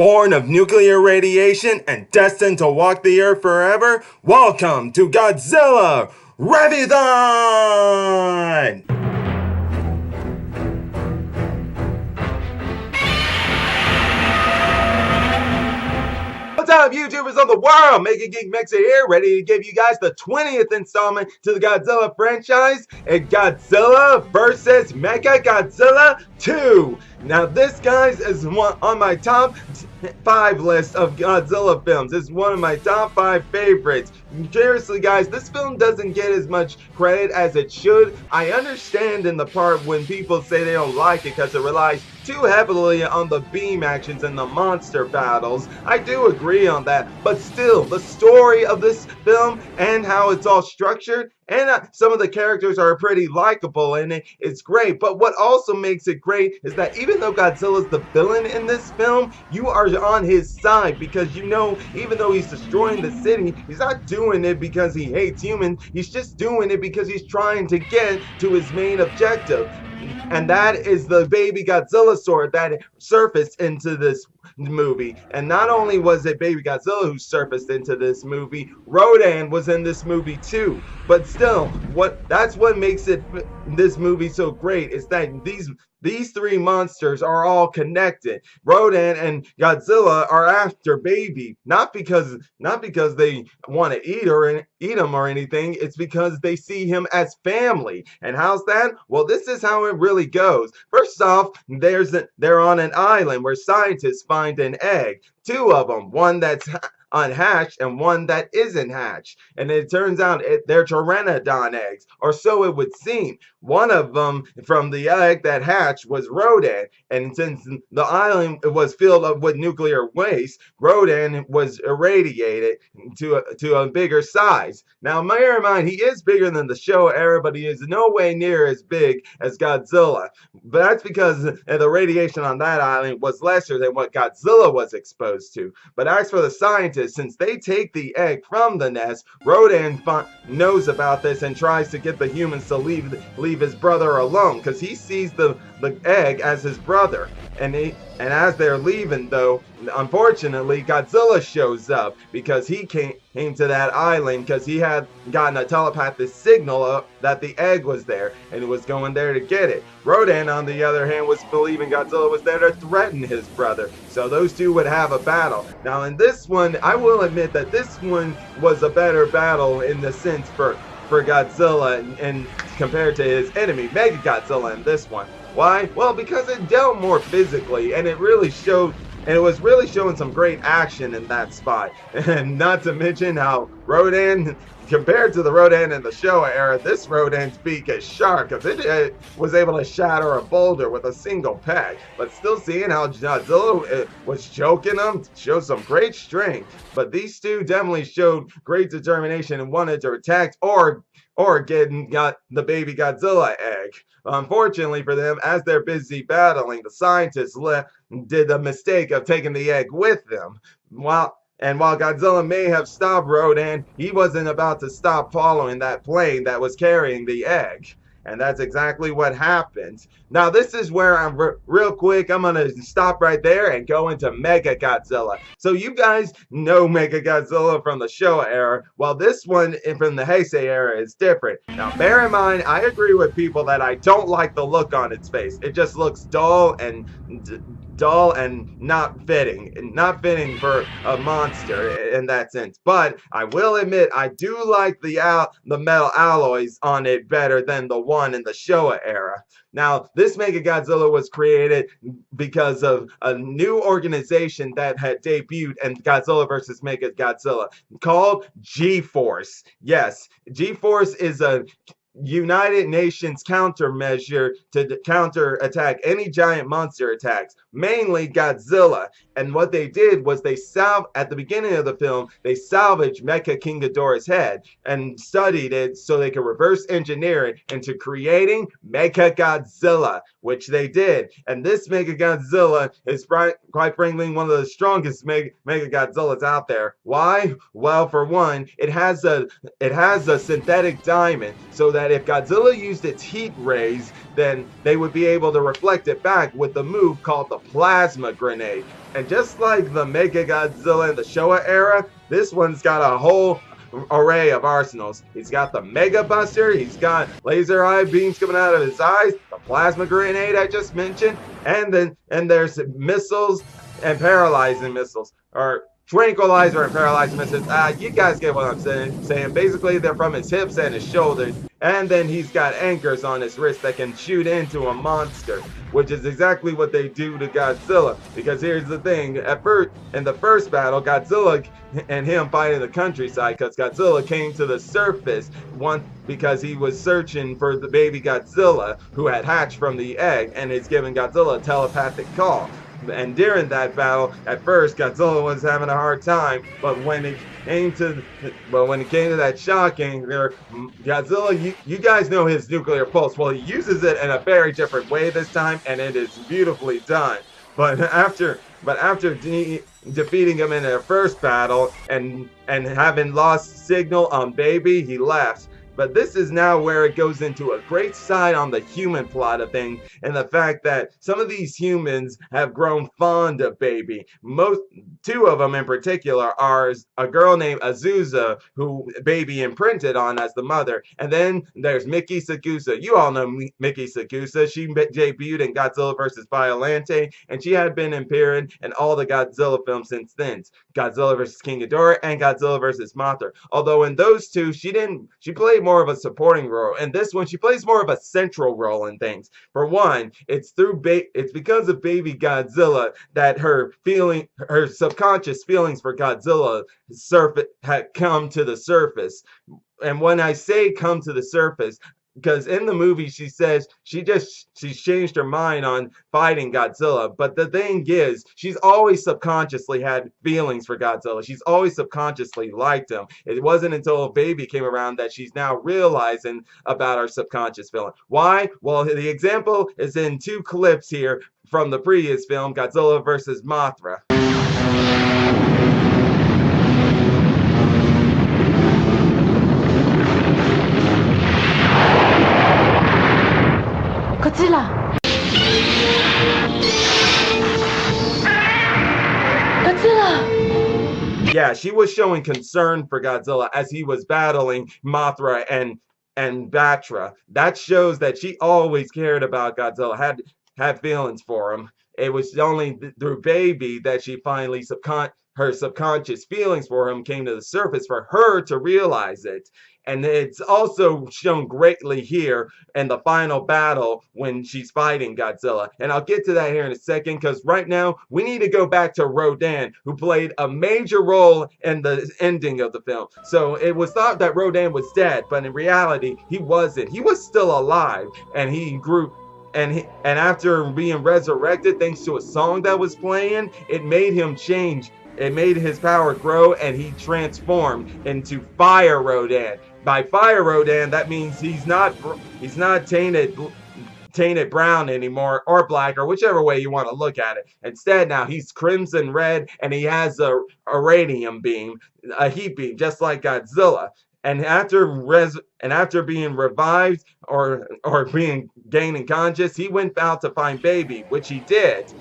Born of nuclear radiation and destined to walk the earth forever, welcome to Godzilla Reviewthon! What's up, YouTubers of the world? Mega Geek Mexa here, ready to give you guys the 20th installment to the Godzilla franchise, and Godzilla vs. Mechagodzilla 2. Now, this, guys, is one on my top 5 list of Godzilla films. It's one of my top 5 favorites. Seriously, guys, this film doesn't get as much credit as it should. I understand in the part when people say they don't like it because it relies too heavily on the beam actions and the monster battles. I do agree on that, but still, the story of this film and how it's all structured and some of the characters are pretty likable in it. It's great, but what also makes it great is that even though Godzilla's the villain in this film, you are on his side because you know, even though he's destroying the city, he's not doing it because he hates humans. He's just doing it because he's trying to get to his main objective. And that is the BabyGodzilla sword that surfaced into this movie. And not only was it BabyGodzilla who surfaced into this movie, Rodan was in this movie too. But still, that's what makes this movie so great, is that these three monsters are all connected. Rodan and Godzilla are after Baby, not because they want to eat him or anything. It's because they see him as family. And how's that? Well, this is how it really goes. First off, they're on an island where scientists find an egg. Two of them, one that's unhatched and one that isn't hatched, and it turns out they're pteranodon eggs, or so it would seem. One of them from the egg that hatched was Rodan, and since the island was filled up with nuclear waste, Rodan was irradiated to a bigger size. Now, bear in mind, he is bigger than the Showa era, but he is no way near as big as Godzilla. But that's because the radiation on that island was lesser than what Godzilla was exposed to. But as for the scientists, since they take the egg from the nest, Rodan knows about this and tries to get the humans to leave his brother alone, because he sees the egg as his brother. And as they're leaving, though, unfortunately, Godzilla shows up because he came to that island because he had gotten a telepathic signal that the egg was there and was going there to get it. Rodan, on the other hand, was believing Godzilla was there to threaten his brother. So those two would have a battle. Now, in this one, I will admit that this one was a better battle in the sense for Godzilla and compared to his enemy, Mechagodzilla, in this one. Why? Well, because it dealt more physically, and it really showed, and it was really showing some great action in that spot. And not to mention how Rodan, compared to the Rodan in the Showa era, this Rodan's beak is sharp because it was able to shatter a boulder with a single peck. But still, seeing how Godzilla was choking him shows some great strength. But these two definitely showed great determination and wanted to attack or got the BabyGodzilla egg. Unfortunately for them, as they're busy battling, the scientists did the mistake of taking the egg with them. While Godzilla may have stopped Rodan, he wasn't about to stop following that plane that was carrying the egg. And that's exactly what happened. Now, this is where I'm real quick. I'm going to stop right there and go into Mechagodzilla. So you guys know Mechagodzilla from the Showa era. Well, this one from the Heisei era is different. Now, bear in mind, I agree with people that I don't like the look on its face. It just looks dull and not fitting for a monster in that sense. But I will admit, I do like the metal alloys on it better than the one in the Showa era. Now, this Mechagodzilla was created because of a new organization that had debuted in Godzilla vs. Mechagodzilla called G-Force. Yes, G-Force is a United Nations countermeasure to counterattack any giant monster attacks, mainly Godzilla. And what they did was at the beginning of the film, they salvaged Mecha King Ghidorah's head and studied it so they could reverse engineer it into creating Mechagodzilla, which they did. And this Mechagodzilla is quite frankly one of the strongest Mechagodzillas out there. Why? Well, for one, it has a synthetic diamond so that that if Godzilla used its heat rays, then they would be able to reflect it back with the move called the plasma grenade. And just like the Mechagodzilla in the Showa era, this one's got a whole array of arsenals. He's got the Mega Buster, he's got laser eye beams coming out of his eyes, the plasma grenade I just mentioned, and there's missiles and paralyzing missiles, or tranquilizer and paralyzing missiles. You guys get what I'm saying. Basically, they're from his hips and his shoulders, and then he's got anchors on his wrist that can shoot into a monster, which is exactly what they do to Godzilla. Because here's the thing, in the first battle, Godzilla and him fighting the countryside, because Godzilla came to the surface because he was searching for the baby Godzilla who had hatched from the egg, and it's giving Godzilla a telepathic call. And during that battle, at first Godzilla was having a hard time, but when it came to that shocking, Godzilla, you guys know his nuclear pulse. Well, he uses it in a very different way this time, and it is beautifully done. But after defeating him in their first battle and having lost signal on Baby, he left. But this is now where it goes into a great side on the human plot of things, and the fact that some of these humans have grown fond of Baby. Two of them in particular are a girl named Azusa, who Baby imprinted on as the mother, and then there's Mechgodzilla. You all know Mechgodzilla. She debuted in Godzilla vs. Violante, and she had been appearing in all the Godzilla films since then. Godzilla vs. King Ghidorah and Godzilla vs. Mothra. Although in those two, she played more of a supporting role. In this one, she plays more of a central role in things. For one, it's because of Baby Godzilla that her subconscious feelings for Godzilla had come to the surface. And when I say come to the surface, because in the movie she says she's changed her mind on fighting Godzilla, but the thing is, she's always subconsciously had feelings for Godzilla. She's always subconsciously liked him. It wasn't until Baby came around that she's now realizing about her subconscious feeling. Why? Well, the example is in two clips here from the previous film, Godzilla vs. Mothra. Godzilla! Godzilla! Yeah, she was showing concern for Godzilla as he was battling Mothra and Batra. That shows that she always cared about Godzilla, had feelings for him. It was only through Baby that she finally her subconscious feelings for him came to the surface for her to realize it. And it's also shown greatly here in the final battle when she's fighting Godzilla. And I'll get to that here in a second, because right now we need to go back to Rodan, who played a major role in the ending of the film. So it was thought that Rodan was dead, but in reality he wasn't. He was still alive, and he grew. And after being resurrected thanks to a song that was playing, it made him change. It made his power grow, and he transformed into Fire Rodan. By Fire Rodan, that means he's not tainted brown anymore, or black, or whichever way you want to look at it. Instead, now he's crimson red, and he has a radium beam, a heat beam, just like Godzilla. And after being revived or gaining conscious, he went out to find Baby, which he did.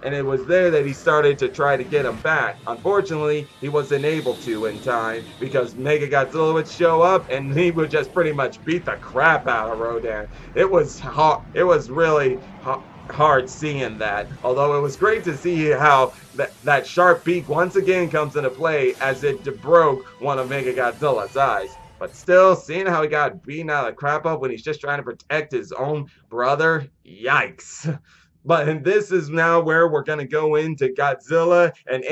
And it was there that he started to try to get him back. Unfortunately, he wasn't able to in time, because Mechagodzilla would show up and he would just pretty much beat the crap out of Rodan. It was really hard seeing that. Although it was great to see how that sharp beak once again comes into play as it broke one of Mechagodzilla's eyes. But still, seeing how he got beaten out of the crap up when he's just trying to protect his own brother, yikes. But this is now where we're going to go into Godzilla and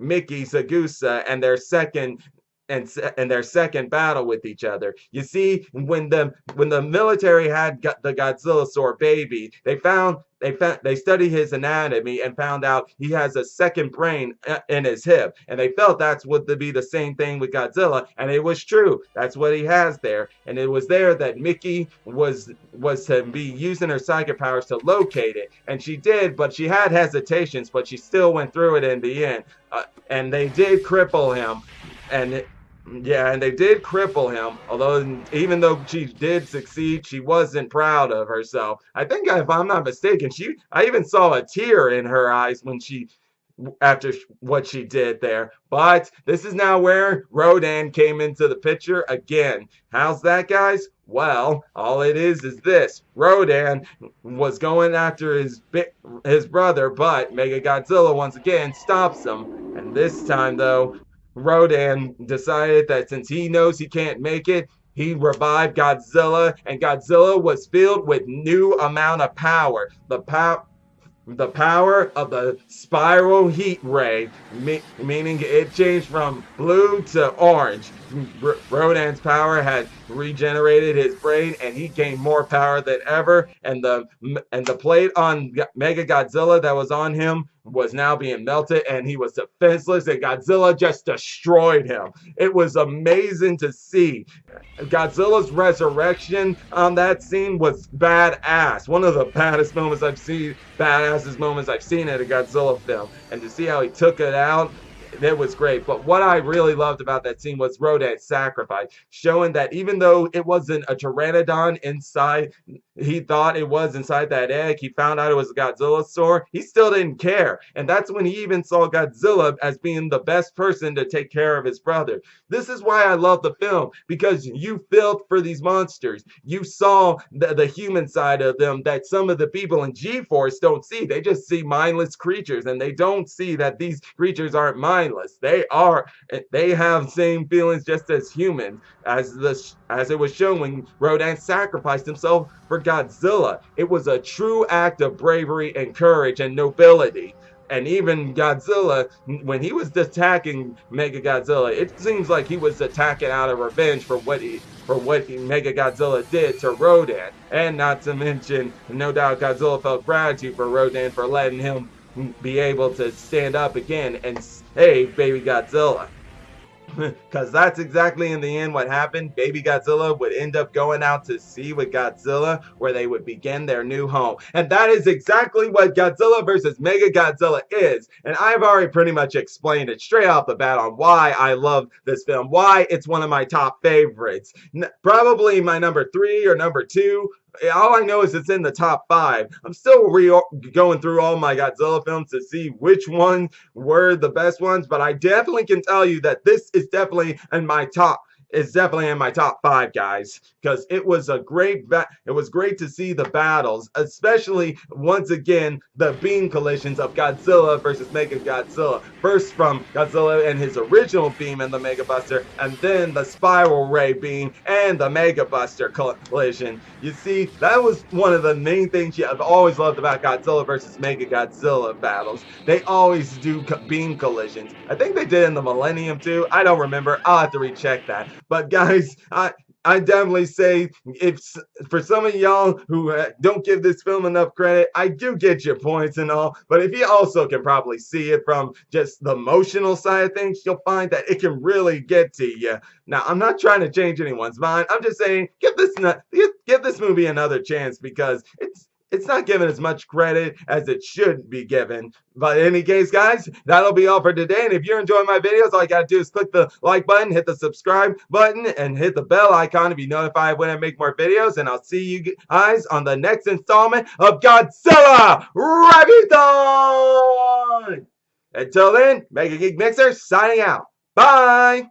Mechgodzilla and their second battle with each other. You see, when the military had the Godzillasaur Baby, they studied his anatomy and found out he has a second brain in his hip, and they felt that's would be the same thing with Godzilla, and it was true. That's what he has there, and it was there that Mickey was to be using her psychic powers to locate it, and she did, but she had hesitations, but she still went through it in the end, and they did cripple him, Yeah, and they did cripple him. Although, even though she did succeed, she wasn't proud of herself. I think, if I'm not mistaken, I even saw a tear in her eyes when she after what she did there. But this is now where Rodan came into the picture again. How's that, guys? Well, all it is this. Rodan was going after his brother, but Mechagodzilla once again stops him. And this time, though, Rodan decided that since he knows he can't make it, he revived Godzilla, and Godzilla was filled with new amount of power. The power of the spiral heat ray, meaning it changed from blue to orange. Rodan's power had regenerated his brain, and he gained more power than ever. And the plate on Mechagodzilla that was on him was now being melted, and he was defenseless. And Godzilla just destroyed him. It was amazing to see. Godzilla's resurrection on that scene was badass. One of the baddest moments I've seen, badassest moments I've seen in a Godzilla film. And to see how he took it out, that was great. But what I really loved about that scene was Rodan's sacrifice, showing that even though it wasn't a pteranodon inside, he thought it was inside that egg, he found out it was a Godzilla sword, he still didn't care. And that's when he even saw Godzilla as being the best person to take care of his brother. This is why I love the film, because you felt for these monsters. You saw the human side of them that some of the people in G-Force don't see. They just see mindless creatures, and they don't see that these creatures aren't mindless. They have same feelings just as humans, as it was shown when Rodan sacrificed himself for Godzilla. It was a true act of bravery and courage and nobility. And even Godzilla, when he was attacking Mechagodzilla, it seems like he was attacking out of revenge for what Mechagodzilla did to Rodan. And not to mention, no doubt Godzilla felt gratitude for Rodan for letting him be able to stand up again and save BabyGodzilla. Because that's exactly in the end what happened. BabyGodzilla would end up going out to sea with Godzilla, where they would begin their new home. And that is exactly what Godzilla vs. Mechagodzilla is. And I've already pretty much explained it straight off the bat on why I love this film, why it's one of my top favorites. Probably my number 3 or number 2. All I know is it's in the top 5. I'm still going through all my Godzilla films to see which ones were the best ones, but I definitely can tell you that this is definitely in my top. It's definitely in my top 5, guys, because it was great to see the battles, especially once again the beam collisions of Godzilla versus Mechagodzilla. First from Godzilla and his original beam and the Mega Buster, and then the spiral ray beam and the Mega Buster collision. You see, that was one of the main things I've always loved about Godzilla versus Mechagodzilla battles. They always do beam collisions. I think they did in the Millennium too. I don't remember. I'll have to recheck that. But guys, I definitely say, if for some of y'all who don't give this film enough credit, I do get your points and all, but if you also can probably see it from just the emotional side of things, you'll find that it can really get to you. Now, I'm not trying to change anyone's mind. I'm just saying, give this movie another chance, because it's not given as much credit as it should be given. But in any case, guys, that'll be all for today. And if you're enjoying my videos, all you gotta do is click the like button, hit the subscribe button, and hit the bell icon to be notified when I make more videos. And I'll see you guys on the next installment of Godzilla Reviewthon! Until then, Mega Geek Mixer signing out. Bye!